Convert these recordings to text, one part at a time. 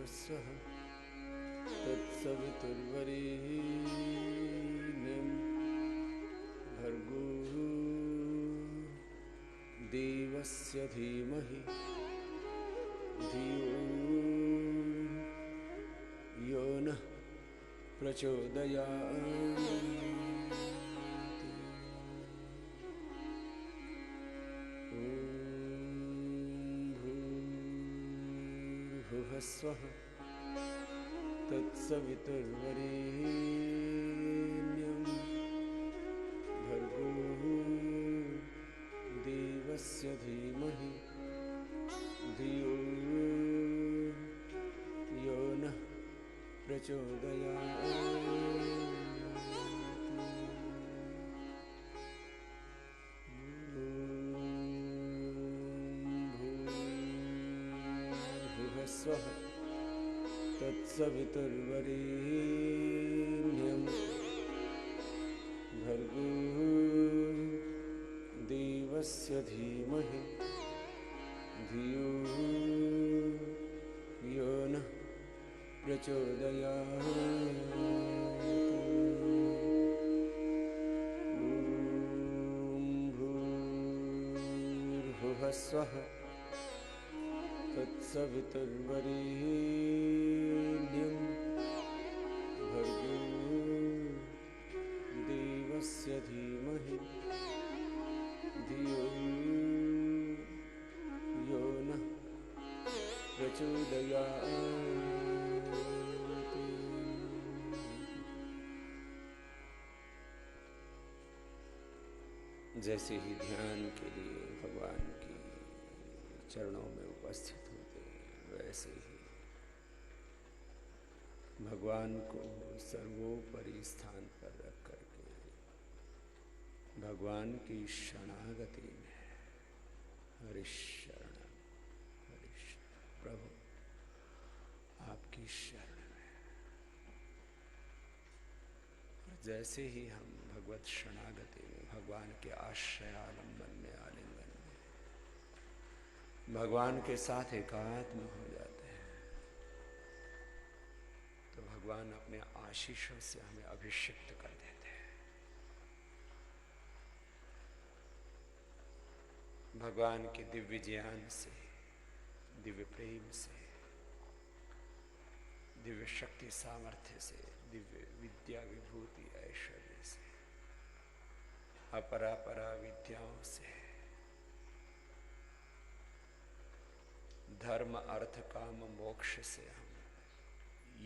स्वः तत्सवितुर्वरेण्यं भर्गो देवस्य धीमहि धियो यो नः प्रचोदयात्। स्वः तत्सवितुर्वरेण्यं भर्गो देवस्य धीमहि धियो यो नः प्रचोदयात्। स्वः तत्सवितुर्वरेण्यं भर्गो देवस्य धीमहि धियो यो नः प्रचोदयात्। भूर्भुवः स्वः तत्सवितुर्वरेण्यं भर्गो देवस्य धीमहि धियो यो नः प्रचोदयात्। जैसे ही ध्यान के लिए भगवान की चरणों में उपस्थित होते वैसे ही भगवान को सर्वोपरि स्थान पर रख करके भगवान की शरणागति में हरिशरण प्रभु आपकी शरण में। और जैसे ही हम भगवत शरणागति में भगवान के आश्रयालंबन में आलिंगन में भगवान के साथ एकात्म हो जाते हैं तो भगवान अपने आशीषों से हमें अभिषिक्त कर देते हैं। भगवान के दिव्य ज्ञान से, दिव्य प्रेम से, दिव्य शक्ति सामर्थ्य से, दिव्य विद्या विभूति ऐश्वर्य से, अपरापरा विद्याओं से, धर्म अर्थ काम मोक्ष से हम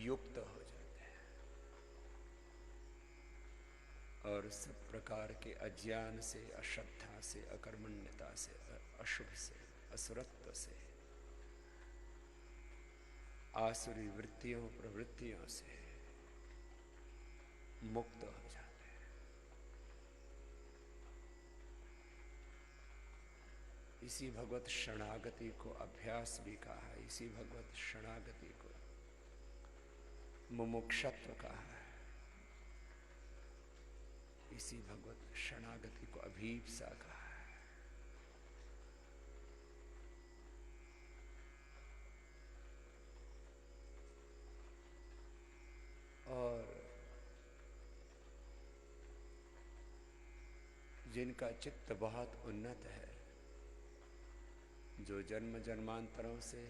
युक्त हो जाते हैं और सब प्रकार के अज्ञान से, अश्रद्धा से, अकर्मण्यता से, अशुभ से, असुरत्व से, आसुरी वृत्तियों प्रवृत्तियों से मुक्त हो जाते हैं। इसी भगवत शरणागति को अभ्यास भी कहा है, इसी भगवत शरणागति को मुमुक्षत्व कहा है, इसी भगवत शरणागति को अभीप्सा कहा है। और जिनका चित्त बहुत उन्नत है, जो जन्म जन्मांतरों से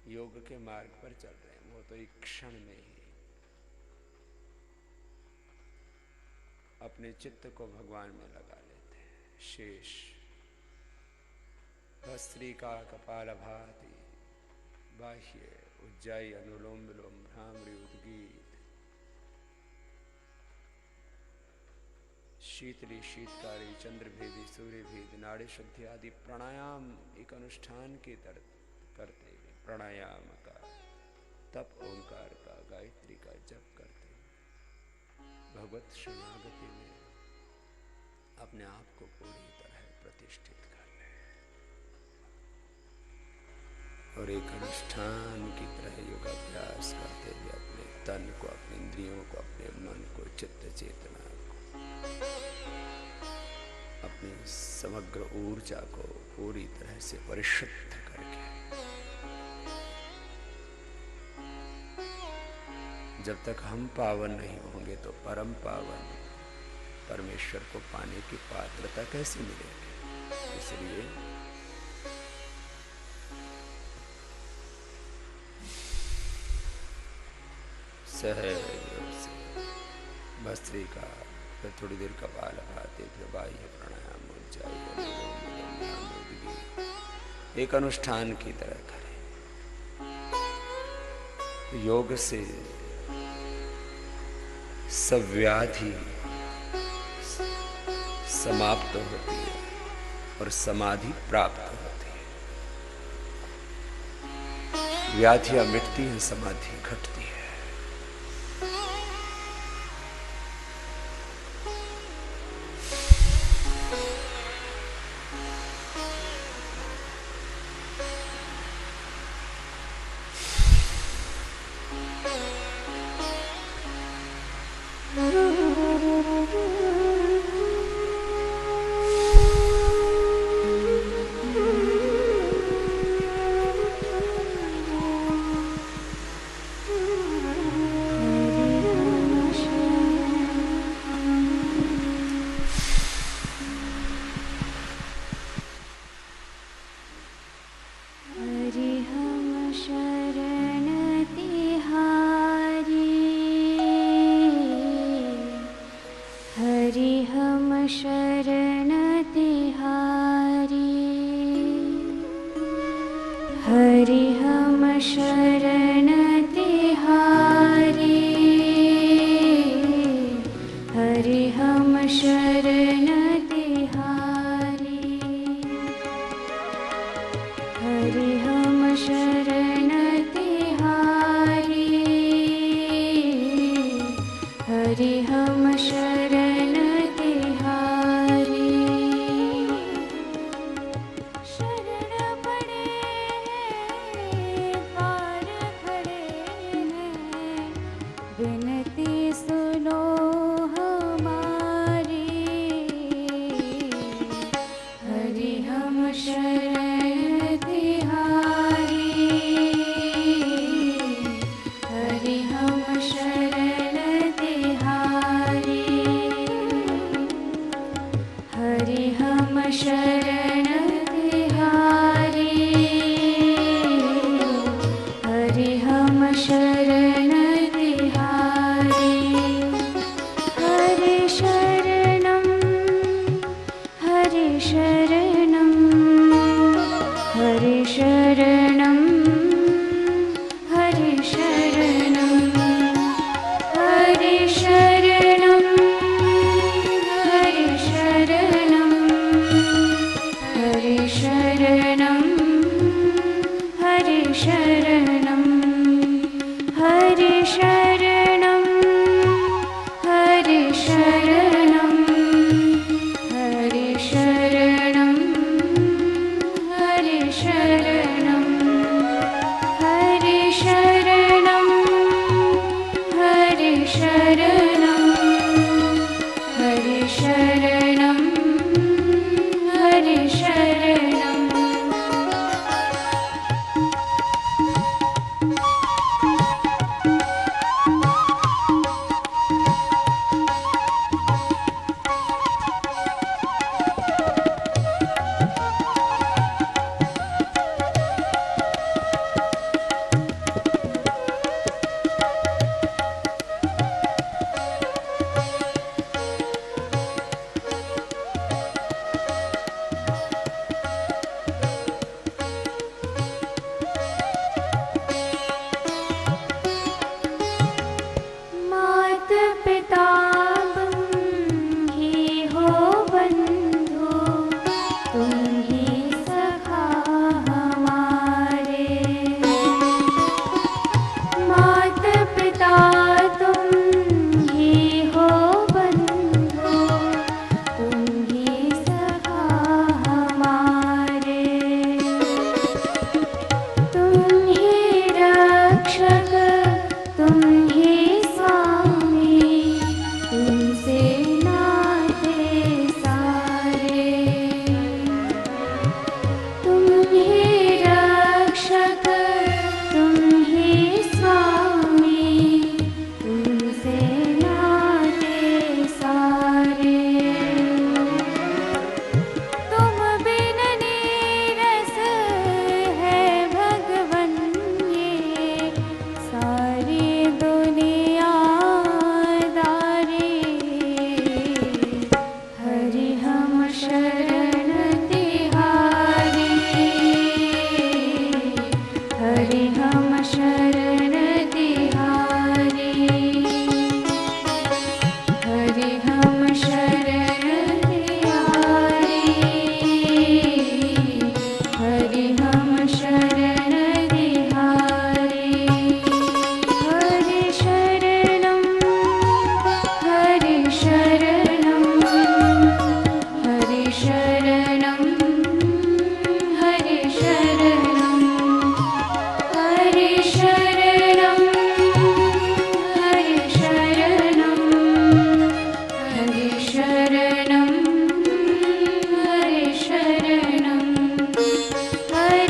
योग के मार्ग पर चल रहे हैं, वो तो एक क्षण में ही अपने चित्त को भगवान में लगा लेते हैं। शेष भस्त्रिका कपाल भाति बाह्य उज्जाई अनुलोम विलोम भ्रामरी उद्गीत शीतली शीतकारी चंद्रभेदी सूर्यभेद नाड़ी शुद्धि आदि प्राणायाम एक अनुष्ठान के तरह करते हुए प्राणायाम का, तप ओंकार का, गायत्री का जप करते हुए भगवत शरणागति में अपने आप को पूरी तरह प्रतिष्ठित कर ले और एक अनुष्ठान की तरह योगाभ्यास करते हुए अपने तन को, अपने इंद्रियों को, अपने मन को, चित्त चेतना को, अपनी समग्र ऊर्जा को पूरी तरह से परिशुद्ध करके जब तक हम पावन नहीं होंगे तो परम पावन परमेश्वर को पाने की पात्रता कैसे मिलेगी। इसलिए सहज से भस्त्रिका, फिर थोड़ी देर कपाल भाते, फिर बाह्य प्राणायाम, उज्जाई, एक अनुष्ठान की तरह करें। योग से सब व्याधि समाप्त होती है और समाधि प्राप्त होती है। व्याधियां मिटती हैं, समाधि घटती है।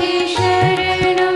शरणं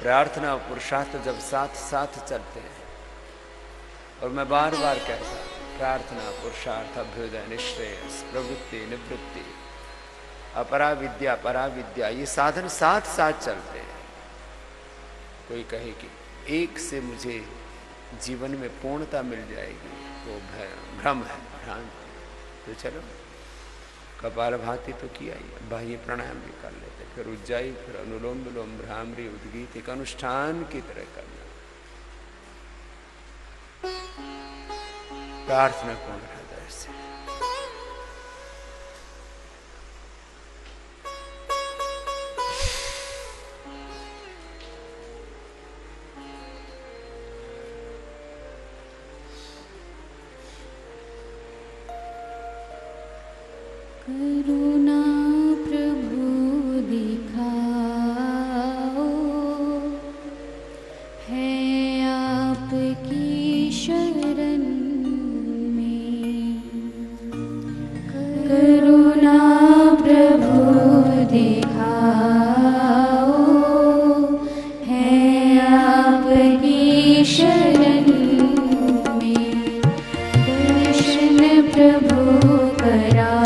प्रार्थना और पुरुषार्थ जब साथ साथ चलते हैं, और मैं बार बार कहता हूं, प्रार्थना, पुरुषार्थ, अभ्युदय, निश्रेयस, प्रवृत्ति, निवृत्ति, अपरा विद्या, परा विद्या, ये साधन साथ साथ चलते हैं। कोई कहे कि एक से मुझे जीवन में पूर्णता मिल जाएगी, वो भ्रम है, भ्रांति। तो चलो, कपालभाति तो किया ही, बाह्य प्राणायाम भी कर लेते, फिर उज्जाई, फिर अनुलोम विलोम, भ्रामरी, उद्गीत, एक अनुष्ठान की तरह करना। प्रार्थना पूर्ण हृदय से। करुणा प्रभु दिखाओ, है आपकी शरण में। करुणा प्रभु दिखाओ, है आपकी शरण में। दर्शन प्रभु कराओ,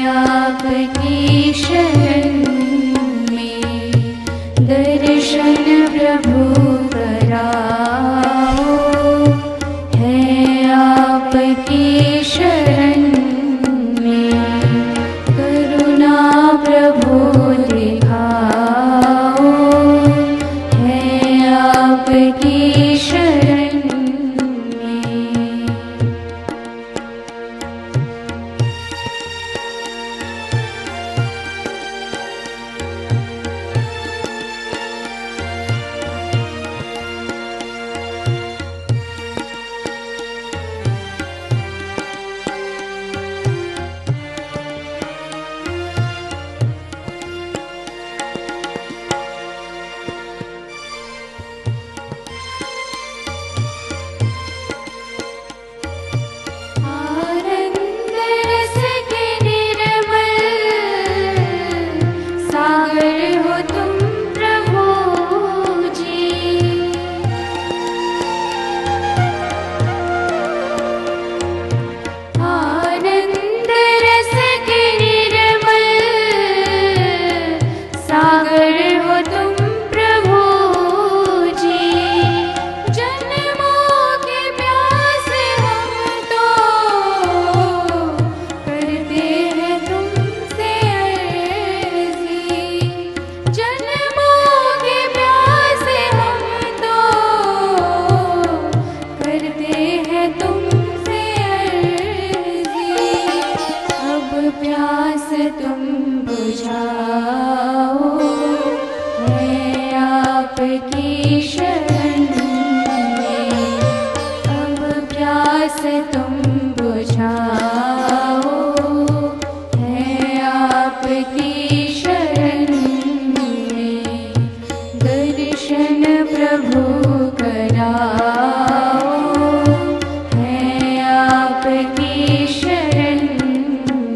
आपकी शरण में। दर्शन प्रभु कराओ, है आपकी शरण में। करुणा प्रभु दिखाओ, है आपकी शरण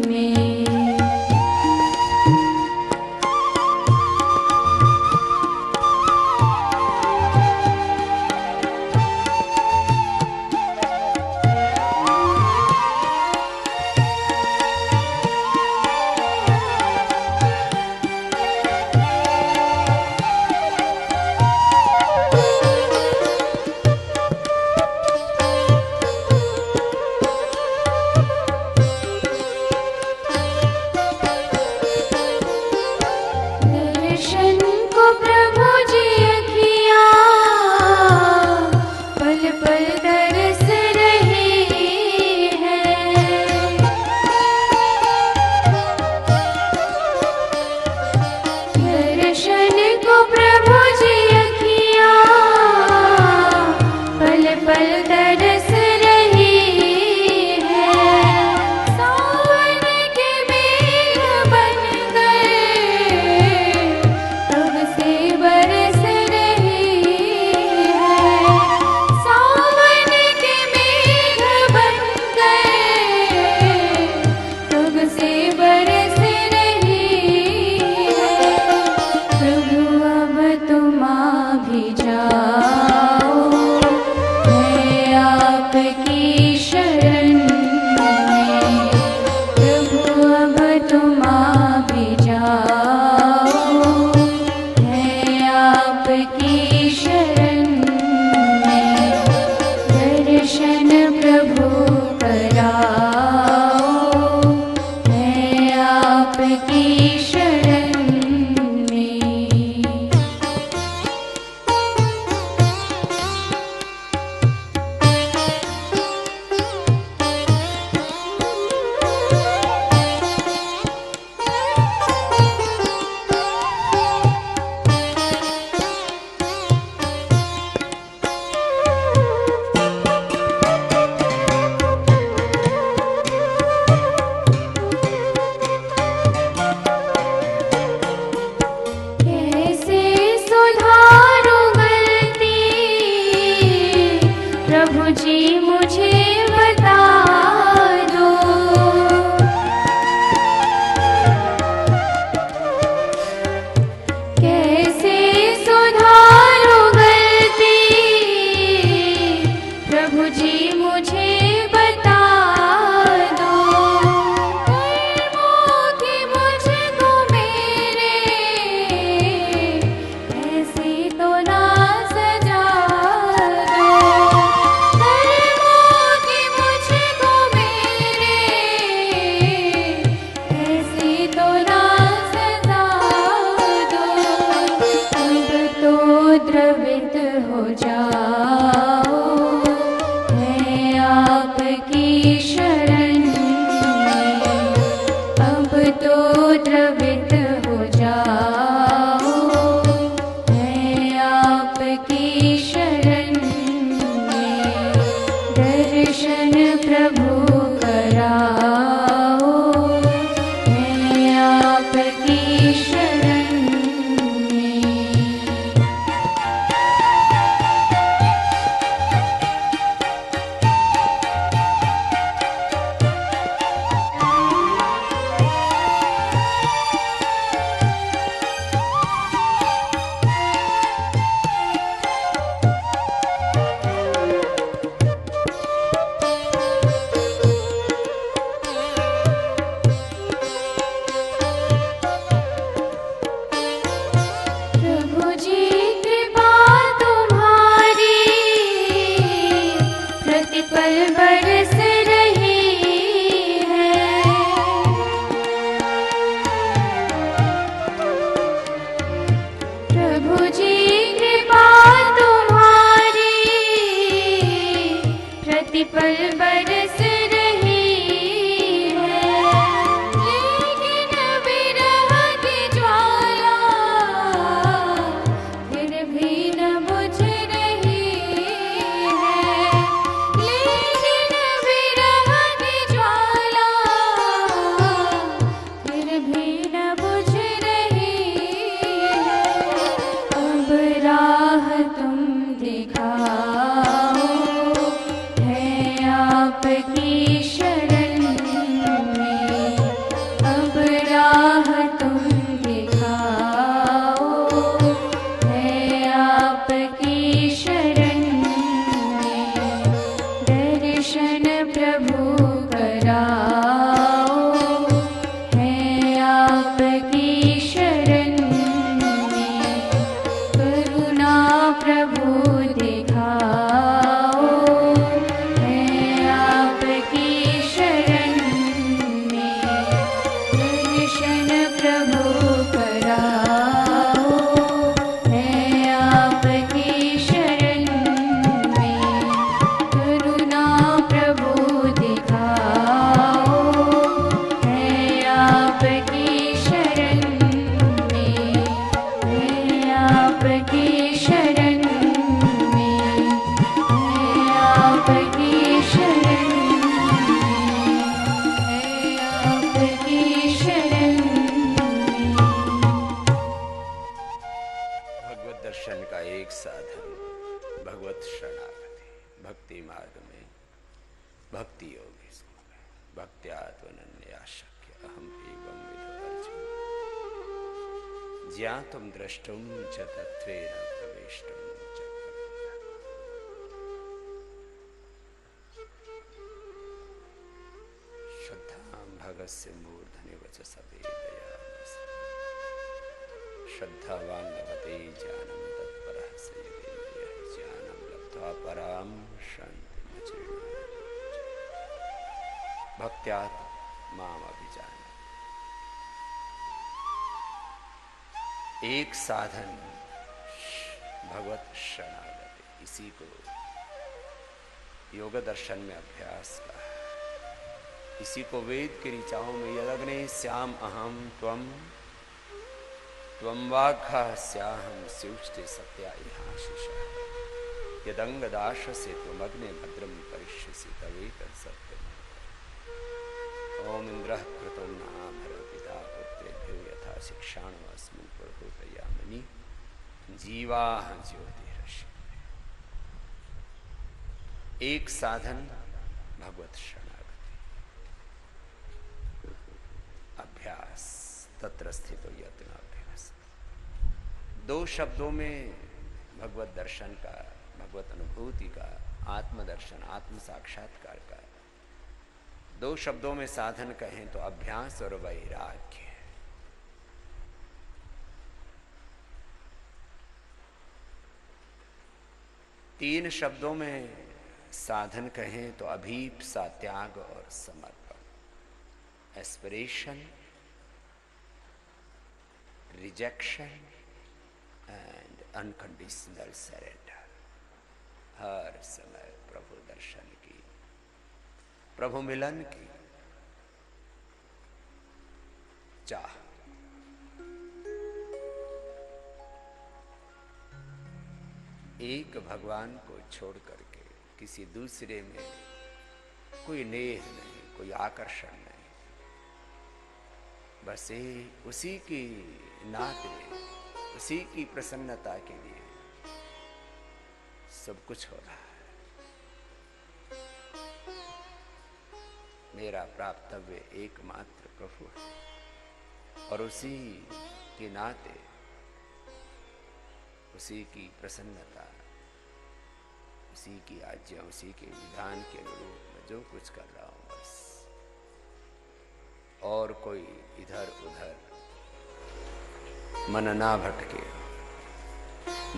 में। साधन भगवत शरणागति। भक्ति मार्ग में भक्ति योगी भक्त्यात्मनन्या शक्य अहम एवं विधु अर्जुन ज्ञातुम द्रष्टुम च तत्त्वेन प्रवेष्टुम च। श्रद्धां भगस्य मूर्धनि वचसा वेदयामसि श्रद्धावान् लभते ज्ञानं तत्परः स योगीन्द्रियः ज्ञानं लब्ध्वा परां शान्तिं चिरञ्जीवः। भक्त्यात् माम् अभिजान। एक साधन भगवत शरणागति, इसी को योग दर्शन में अभ्यास का, इसी को वेद की ऋचाओं में यदग्ने श्याम अहम त्वम त्वम वाघः स्याहम स्युष्टे सत्या इहाशिषा यदंग दाश से त्वमग्ने भद्रम करिष्यसि तवेतत् सत्यम्। ओम इंद्रः कृतो नाभर पिता पुत्रेभ्यो यथा शिक्षाणमस्मिन् प्रभूतयामनि जीवाः ज्योतिरश्य। एक साधन भगवत शरणागति, अभ्यास तत्र स्थितो यत्न अभ्यास। दो शब्दों में भगवत दर्शन का, भगवत अनुभूति का, आत्मदर्शन आत्म साक्षात्कार का, दो शब्दों में साधन कहें तो अभ्यास और वैराग्य। तीन शब्दों में साधन कहें तो अभीप्सा, त्याग और समर्पण। Aspiration, rejection and unconditional surrender. हर समय प्रभु दर्शन की, प्रभु मिलन की चाह। एक भगवान को छोड़ करके किसी दूसरे में कोई नेह नहीं, कोई आकर्षण नहीं, बस उसी की नाते, उसी की प्रसन्नता के लिए सब कुछ हो रहा है। मेरा प्राप्तव्य एकमात्र प्रभु है और उसी के नाते, उसी की प्रसन्नता, उसी की आज्ञा, उसी के विधान के अनुरूप मैं जो कुछ कर रहा हूं बस, और कोई इधर उधर मन ना भटके,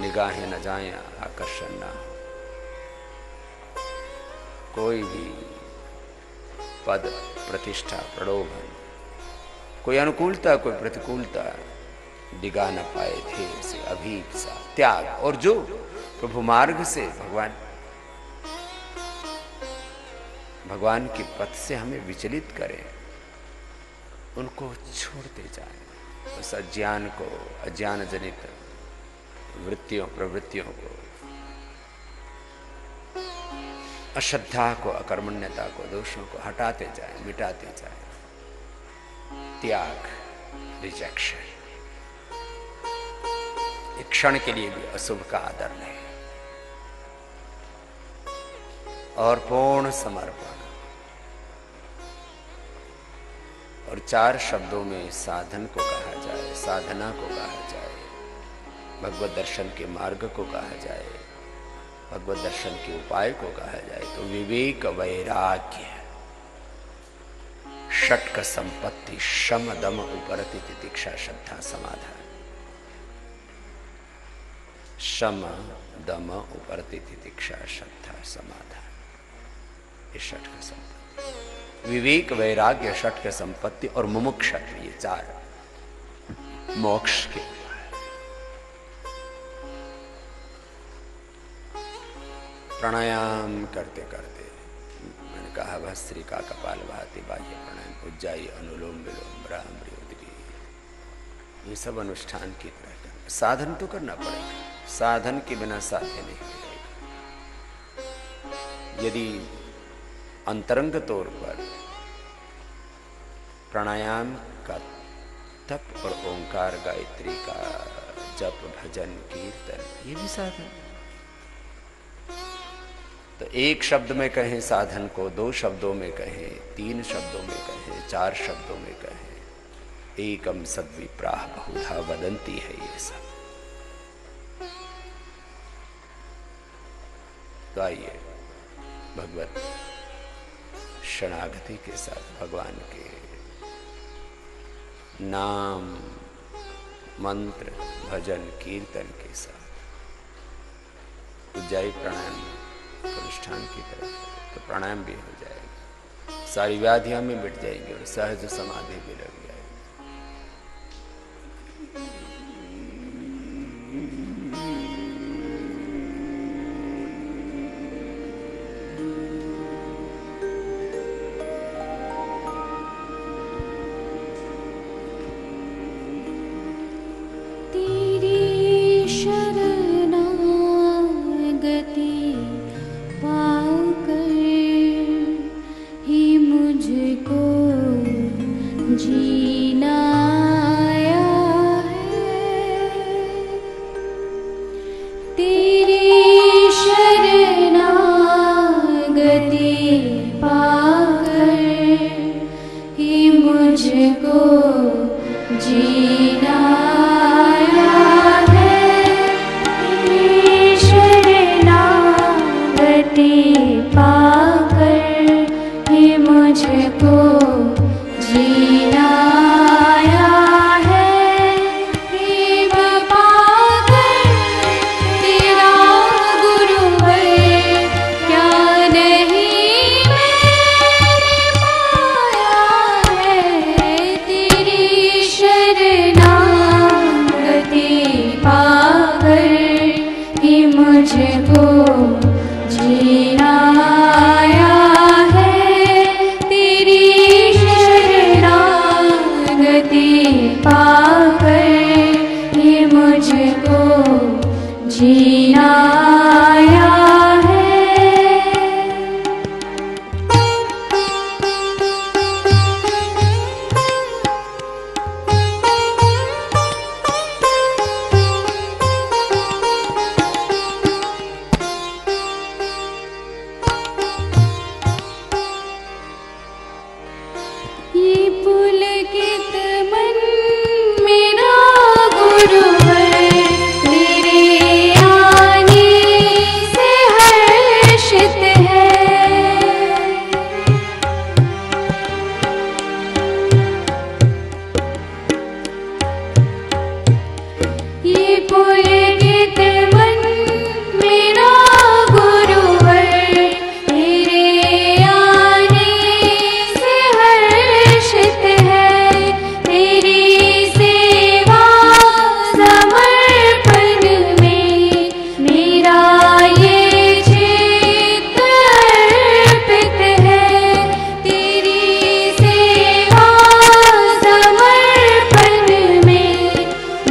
निगाहें न जाएं, आकर्षण ना हो, कोई भी पद प्रतिष्ठा प्रलोभन, कोई अनुकूलता कोई प्रतिकूलता डिगा न पाए ध्येय से। अभीप्सा, त्याग, और जो प्रभु मार्ग से भगवान के पथ से हमें विचलित करें, उनको छोड़ते जाएं। उस अज्ञान को, अज्ञान जनित वृत्तियों प्रवृत्तियों को, अश्रद्धा को, अकर्मण्यता को, दोषों को हटाते जाएं, मिटाते जाएं। त्याग, रिजेक्शन, एक क्षण के लिए भी अशुभ का आदर नहीं, और पूर्ण समर्पण। और चार शब्दों में साधन को कहा जाए, साधना को कहा जाए, भगवत दर्शन के मार्ग को कहा जाए, भगवत दर्शन के उपाय को कहा जाए तो विवेक, वैराग्य, षट्क संपत्ति, शम दम उपरति तितिक्षा श्रद्धा समाधान। शम दम उपरति तितिक्षा श्रद्धा समाधान, ये षट्क संपत्ति। विवेक, वैराग्य, षट्क संपत्ति और मुमुक्षा, ये चार मोक्ष के। प्राणायाम करते करते मैंने कहा भस्त्रिका, कपाल भाती, बाह्य प्राणायाम, उज्जाई, अनुलोम विलोम, ब्राह्मणी, उदगी, ये सब अनुष्ठान की तरह करना। साधन तो करना पड़ेगा, साधन के बिना साध्य नहीं मिलेगा। यदि अंतरंग तौर पर प्राणायाम का तप और ओंकार गायत्री का जप भजन कीर्तन, ये भी साधन है। तो एक शब्द में कहें साधन को, 2 शब्दों में कहें, 3 शब्दों में कहें, 4 शब्दों में कहें, एकम सद्विप्राह बहुधा वदंती है ये सब। तो आइए भगवत शरणागति के साथ भगवान के नाम मंत्र भजन कीर्तन के साथ उज्जाई प्राणायाम अनुष्ठान की तरफ, तो प्राणायाम भी हो जाएगा, सारी व्याधियां में मिट जाएंगे और सहज समाधि भी लग जाएगी।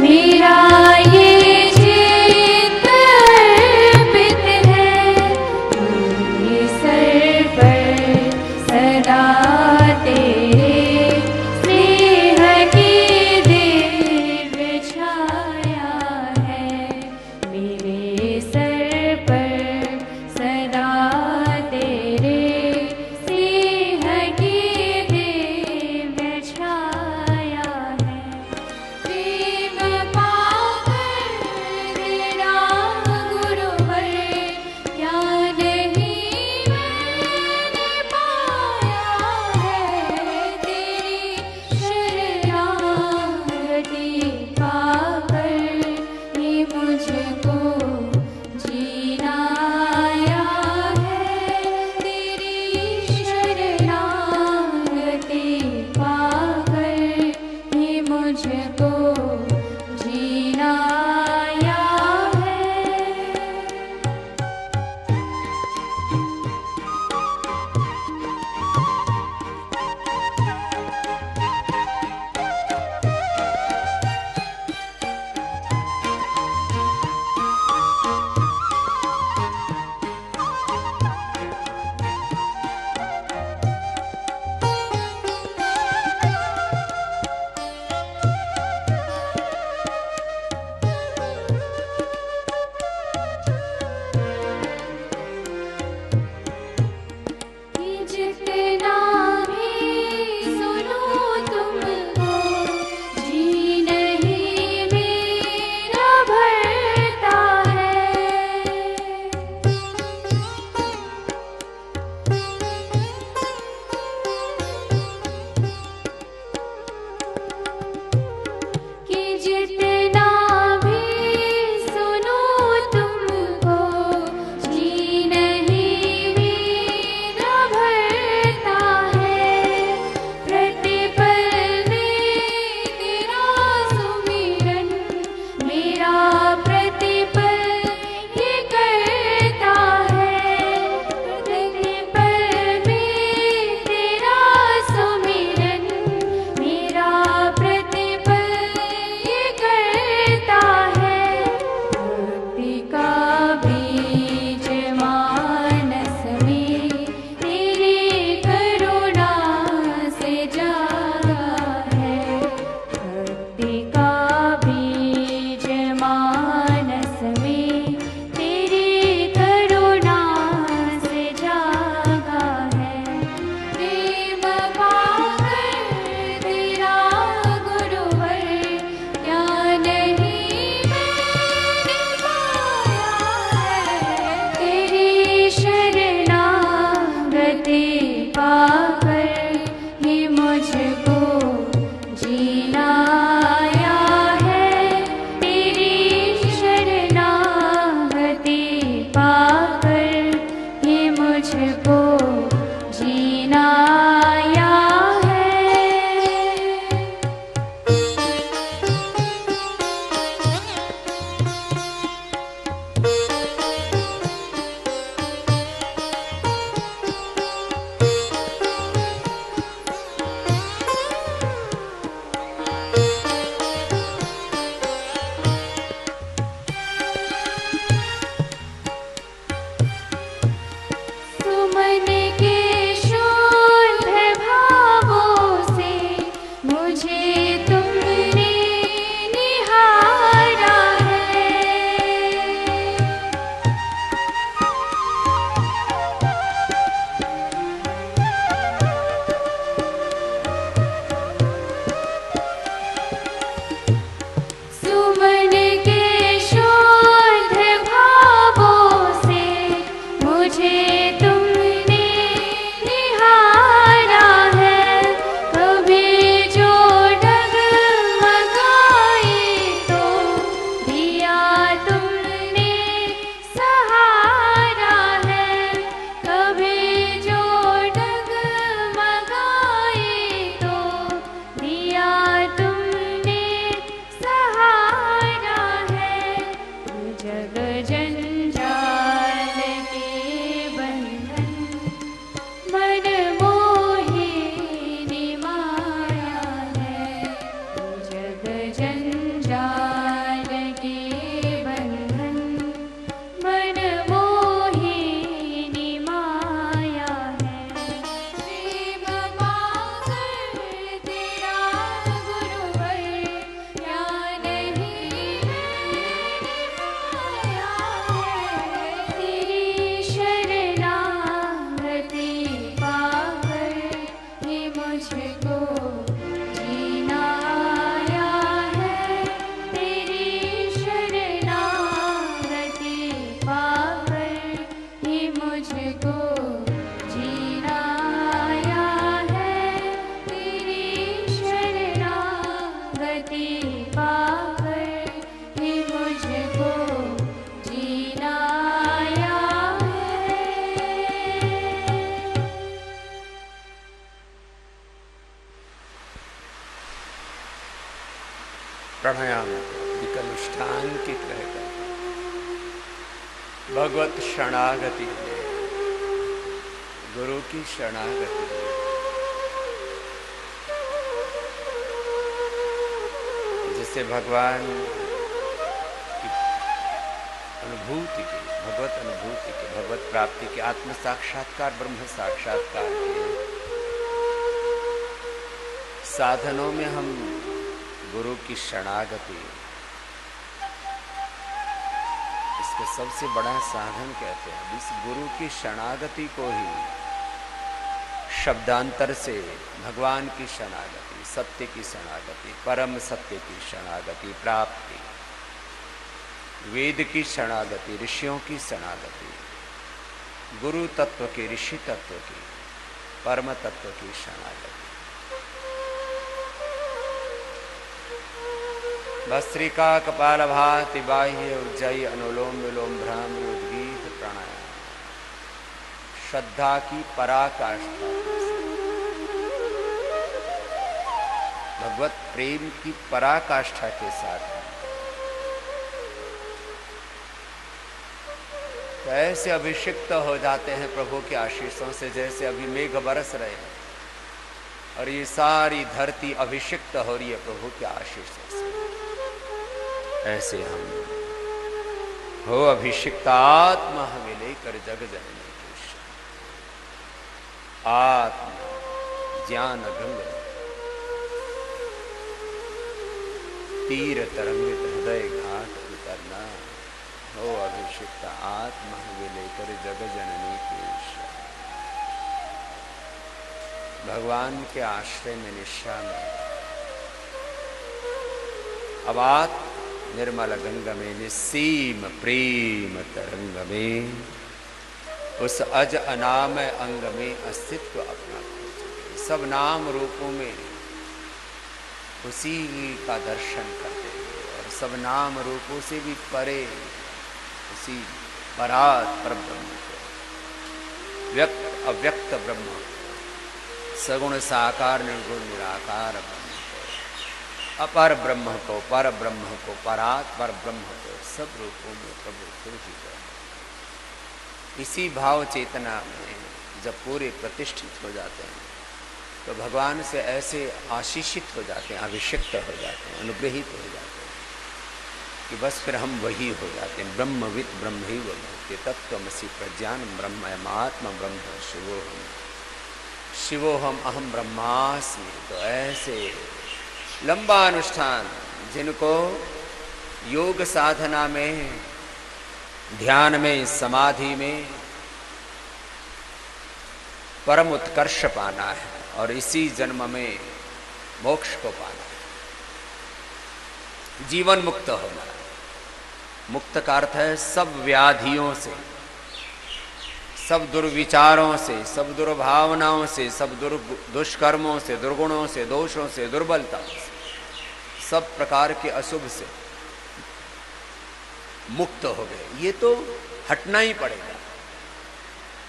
मेरा ये एक अनुष्ठान की तरह करते। भगवत शरणागति ले, गुरु की शरणागति ले। जिससे भगवान की अनुभूति के, भगवत अनुभूति के, भगवत प्राप्ति के, आत्म साक्षात्कार, ब्रह्म साक्षात्कार के साधनों में हम गुरु की शरणागति, इसके सबसे बड़ा साधन कहते हैं। इस गुरु की शरणागति को ही शब्दांतर से भगवान की शरणागति, सत्य की शरणागति, परम सत्य की शरणागति, प्राप्ति, वेद की शरणागति, ऋषियों की शरणागति, गुरु तत्व की, ऋषि तत्व की, परम तत्व की शरणागति। भस्त्रिका कपाल भाति बाह्य उज्जय अनुलोम विलोम भ्रामरी उद्गीत प्राणायाम। श्रद्धा की पराकाष्ठा, भगवत प्रेम की पराकाष्ठा के साथ तो ऐसे अभिषिक्त हो जाते हैं प्रभु के आशीषों से, जैसे अभी मेघ बरस रहे हैं और ये सारी धरती अभिषिक्त हो रही है प्रभु के आशीषों से। ऐसे हम हो अभिषिक्त आत्मा हमें लेकर जग जननी की आत्मा ज्ञान गंगा तीर तरंगित हृदय घाट उतरना। हो अभिषिक्त आत्मा हमें लेकर जग जननी की भगवान के आश्रय में निष्ठा में अब आत्मा निर्मल गंगा में निस्सीम प्रेम तरंग में उस अज अनाम अंग में अस्तित्व अपना सब नाम रूपों में उसी का दर्शन करते हुए और सब नाम रूपों से भी परे उसी परात पर ब्रह्म को, व्यक्त अव्यक्त ब्रह्म को, सगुण साकार निर्गुण निराकार ब्रह्म, अपर ब्रह्म को, पर ब्रह्म को, परात पर ब्रह्म को, सब रूपों में प्रभु फिर ही ब्रह्म। इसी भाव चेतना में जब पूरे प्रतिष्ठित हो जाते हैं तो भगवान से ऐसे आशीषित हो जाते हैं, अभिषिक्त हो जाते हैं, अनुग्रहित हो जाते हैं कि बस फिर हम वही हो जाते हैं। ब्रह्मविद ब्रह्मैव भूते तत्त्वमसि प्रज्ञान ब्रह्ममात्मा ब्रह्म शिवोहम शिवोहम अहम ब्रह्मास्मि। तो ऐसे लंबा अनुष्ठान जिनको योग साधना में, ध्यान में, समाधि में परम उत्कर्ष पाना है और इसी जन्म में मोक्ष को पाना है, जीवन मुक्त होना है। मुक्त का अर्थ है सब व्याधियों से, सब दुर्विचारों से, सब दुर्भावनाओं से, सब दुष्कर्मों से, दुर्गुणों से, दोषों से, दुर्बलताओं से, सब प्रकार के अशुभ से मुक्त हो गए। ये तो हटना ही पड़ेगा।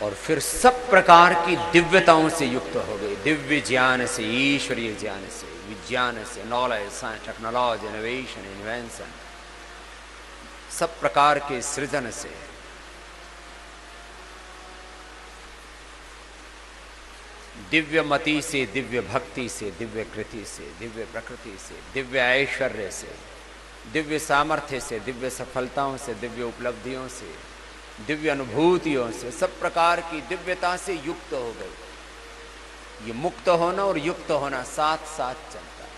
और फिर सब प्रकार की दिव्यताओं से युक्त हो गए, दिव्य ज्ञान से, ईश्वरीय ज्ञान से, विज्ञान से, knowledge, science, technology, innovation, invention, सब प्रकार के सृजन से, दिव्य मति से, दिव्य भक्ति से, दिव्य कृति से, दिव्य प्रकृति से, दिव्य ऐश्वर्य से, दिव्य सामर्थ्य से, दिव्य सफलताओं से, दिव्य उपलब्धियों से, दिव्य अनुभूतियों से, सब प्रकार की दिव्यता से युक्त हो गए। ये मुक्त होना और युक्त होना साथ साथ चलता है।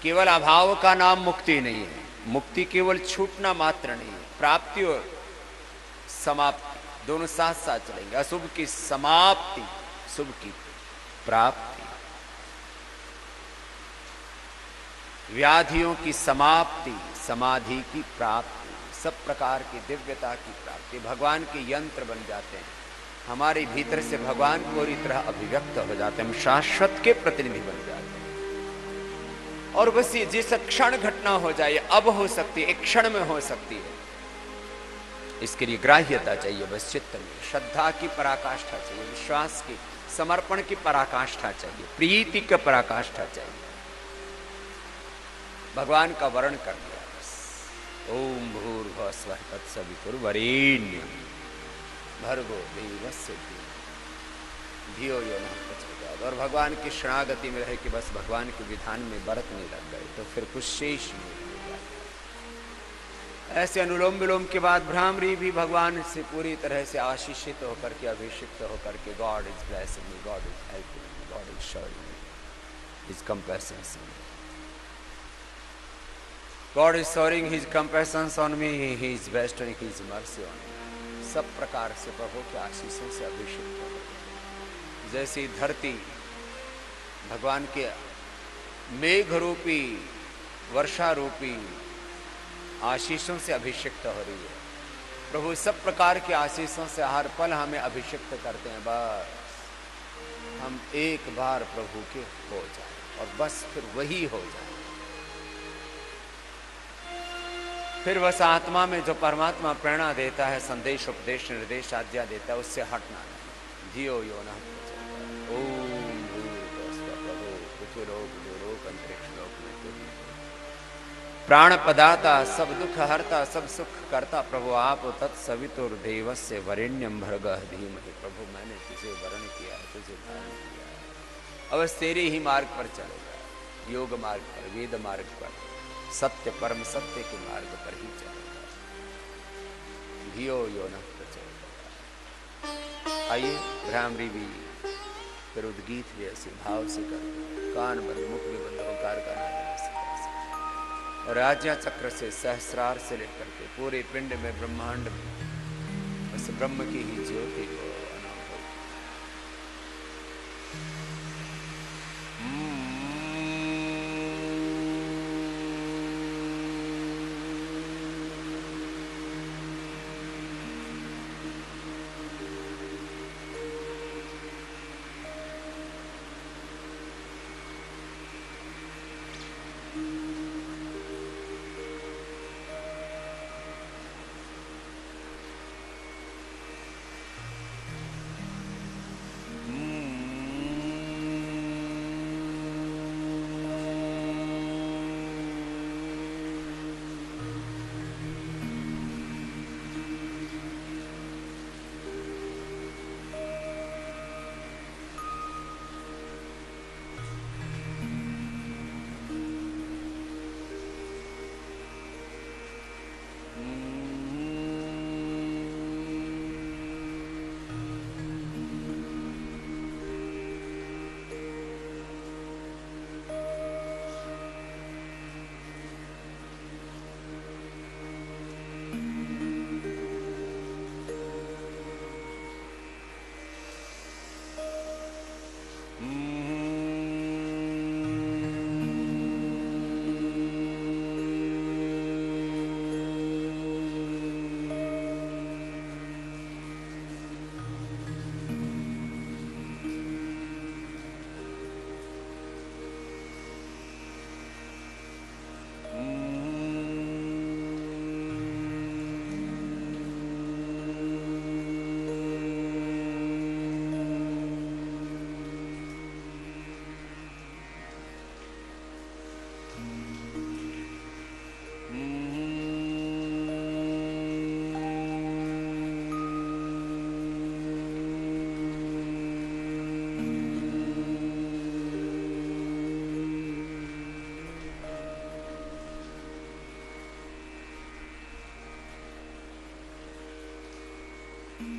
केवल अभाव का नाम मुक्ति नहीं है। मुक्ति केवल छूटना मात्र नहीं है, प्राप्ति और समाप्ति दोनों साथ साथ चलेंगे। अशुभ की समाप्ति, शुभ की प्राप्ति, व्याधियों की समाप्ति, समाधि की प्राप्ति, सब प्रकार की दिव्यता की प्राप्ति। भगवान के यंत्र बन जाते हैं, हमारे भीतर से भगवान पूरी तरह अभिव्यक्त हो जाते हैं, हम शाश्वत के प्रतिनिधि बन जाते हैं। और बस ये जिस क्षण घटना हो जाए, अब हो सकती है, एक क्षण में हो सकती है, इसके लिए ग्राह्यता चाहिए। बस चित्त में श्रद्धा की पराकाष्ठा चाहिए, विश्वास की, समर्पण की पराकाष्ठा चाहिए, प्रीति की पराकाष्ठा चाहिए। भगवान का वर्ण कर दिया बस। ओम भूर्भुवः स्वः तत्सवितुर्वरेण्यं भर्गो देवस्य धीमहि धियो यो नः प्रचोदयात्। और भगवान की शरणागति में रहे कि बस भगवान के विधान में बरतने लग गए तो फिर कुछ शेष नहीं रह जाता। ऐसे अनुलोम विलोम के बाद भ्रामरी भी भगवान से पूरी तरह से आशीषित होकर के, अभिषिक्त होकर के, God is blessing me, God is helping me, God is showing me his compassions on me, God is showing his compassions on me, he is bestowing his mercy on me. सब प्रकार से प्रभु के आशीषों से अभिषिक्त हो गए। जैसी धरती भगवान के मेघ रूपी, वर्षा रूपी आशीषों से अभिषिक्त हो रही है, प्रभु सब प्रकार के आशीषों से हर पल हमें अभिषिक्त करते हैं। बस हम एक बार प्रभु के हो जाए और बस फिर वही हो जाए। फिर बस आत्मा में जो परमात्मा प्रेरणा देता है, संदेश, उपदेश, निर्देश, आज्ञा देता है, उससे हटना नहीं। धियो यो नः प्रचोदयात्। ओम भूर्भुवः स्वः प्रभो पृथ्वीलोक भूलोक अंतरिक्ष लोक में तुम प्राण पदाता, सब दुख हरता, सब सुख करता प्रभु आप तत्सवितुर्देवस्य वरेण्यं भर्गः धीमहि। प्रभु मैंने तुझे वरण किया है, तुझे धारण किया है, अब तेरे ही मार्ग पर चलेगा, योग मार्ग पर, वेद मार्ग पर, सत्य परम सत्य के मार्ग पर ही चलेगा। धियो यो नः प्रचोदयात्। आइए भ्रामरी भी फिर उद्गीत भी ऐसे भाव से कर, कान बंद, मुख भी बंद, ओंकार का नाम ऐसे कर सकते। और आज्ञा चक्र से, सहस्रार से लेकर के पूरे पिंड में, ब्रह्मांड में बस ब्रह्म की ही ज्योति को अनुभव।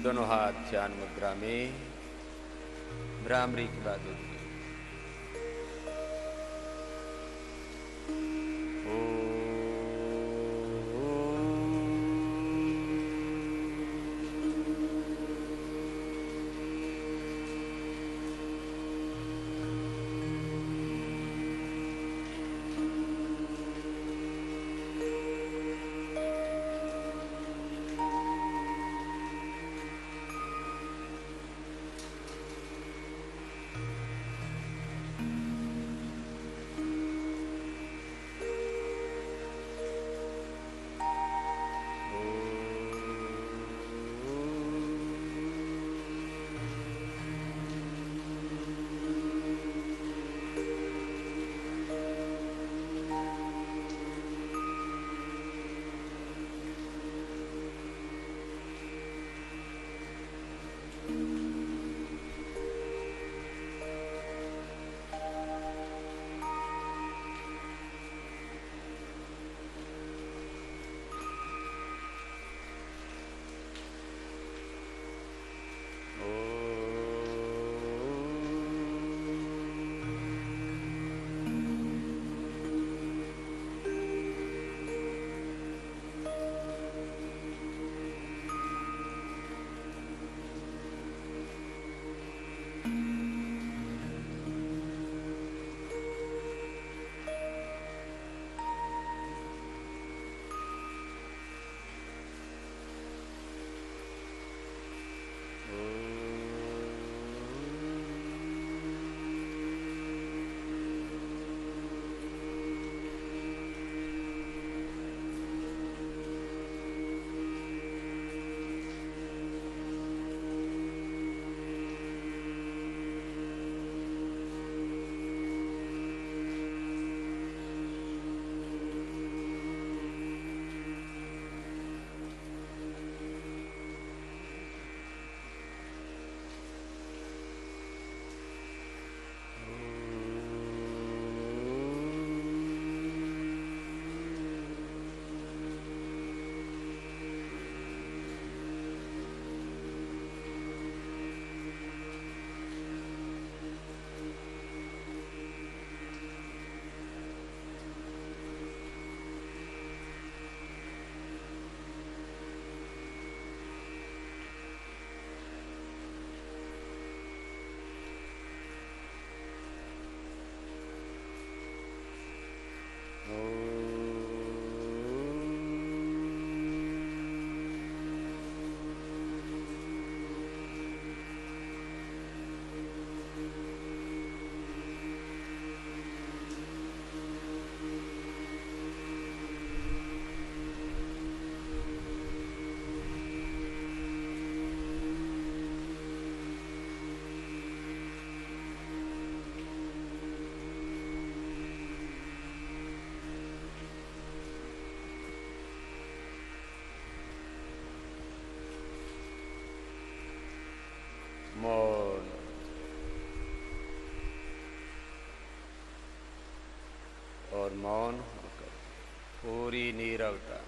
दोनों हाथ ध्यान मुद्रा में, भ्रामरी की बात होती है। मौन और मौन होकर पूरी नीरवता,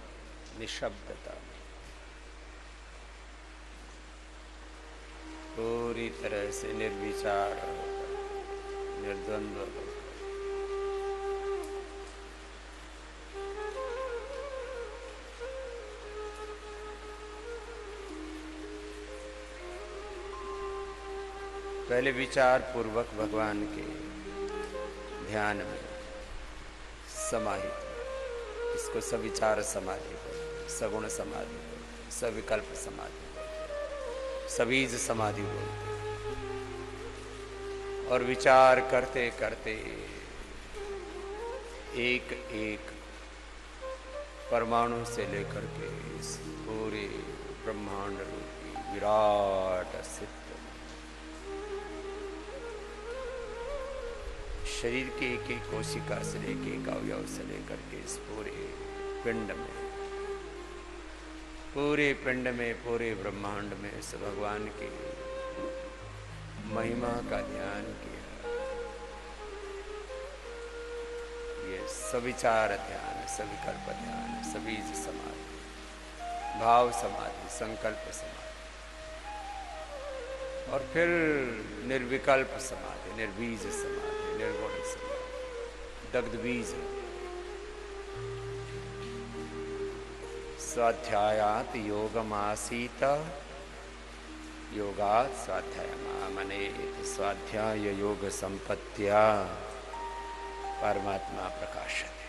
निशब्दता, पूरी तरह से निर्विचार होकर, निर्द्वंद्व होकर पहले विचार पूर्वक भगवान के ध्यान में समाहित, इसको सविचार समाधि बोलते, सगुण समाधि बोलते, सविकल्प समाधि बोलते, सबीज समाधि बोलते। और विचार करते करते एक एक परमाणु से लेकर के इस पूरे ब्रह्मांड रूपी विराट अस्तित्व, शरीर के एक एक कोशिका से लेकर, एक अवयव से लेकर के इस पूरे पिंड में, पूरे ब्रह्मांड में इस भगवान की महिमा का ध्यान किया। ये सविचार ध्यान, सविकल्प ध्यान, सबीज समाधि, भाव समाधि, संकल्प समाधि, और फिर निर्विकल्प समाधि, निर्बीज समाधि, निर्गुण समाधि, दग्ध बीज। स्वाध्यायात योगमासीत, योगात् स्वाध्यायमामनेत, स्वाध्याय योग संपत्त्या परमात्मा प्रकाशते।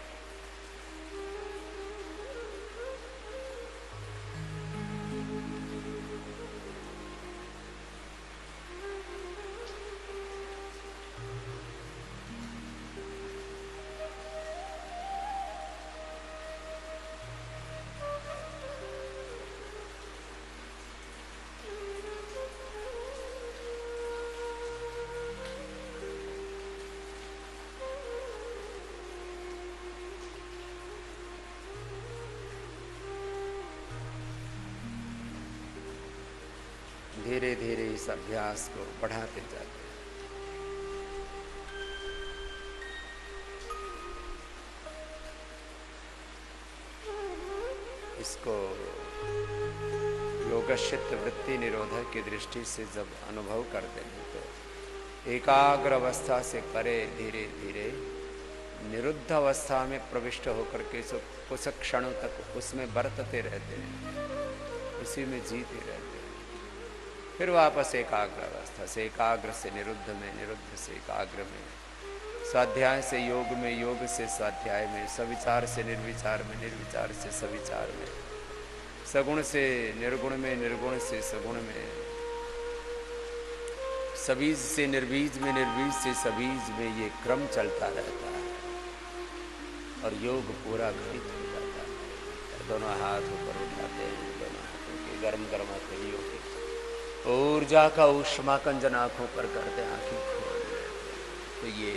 धीरे धीरे इस अभ्यास को बढ़ाते जाते हैं। इसको योगशित वृत्ति निरोधक की दृष्टि से जब अनुभव करते हैं तो एकाग्र अवस्था से परे धीरे धीरे निरुद्ध अवस्था में प्रविष्ट होकर के कुछ क्षणों तक उसमें बरतते रहते हैं, उसी में जीते रहते हैं। फिर वापस एकाग्र अवस्था से, एकाग्र से निरुद्ध में, निरुद्ध से एकाग्र में, स्वाध्याय से योग में, योग से स्वाध्याय में, सविचार से निर्विचार में, निर्विचार से सविचार में, सगुण से निर्गुण में, निर्गुण से सगुण में, सबीज से निर्बीज में, निर्बीज से सबीज में, ये क्रम चलता रहता है और योग पूरा घटित हो जाता है। दोनों हाथ ऊपर उठाते हैं, दोनों हाथों के गर्म गर्म हथेलियों के ऊर्जा का ऊष्माकंजन आंखों पर करते, आंखें खोल लेते। तो ये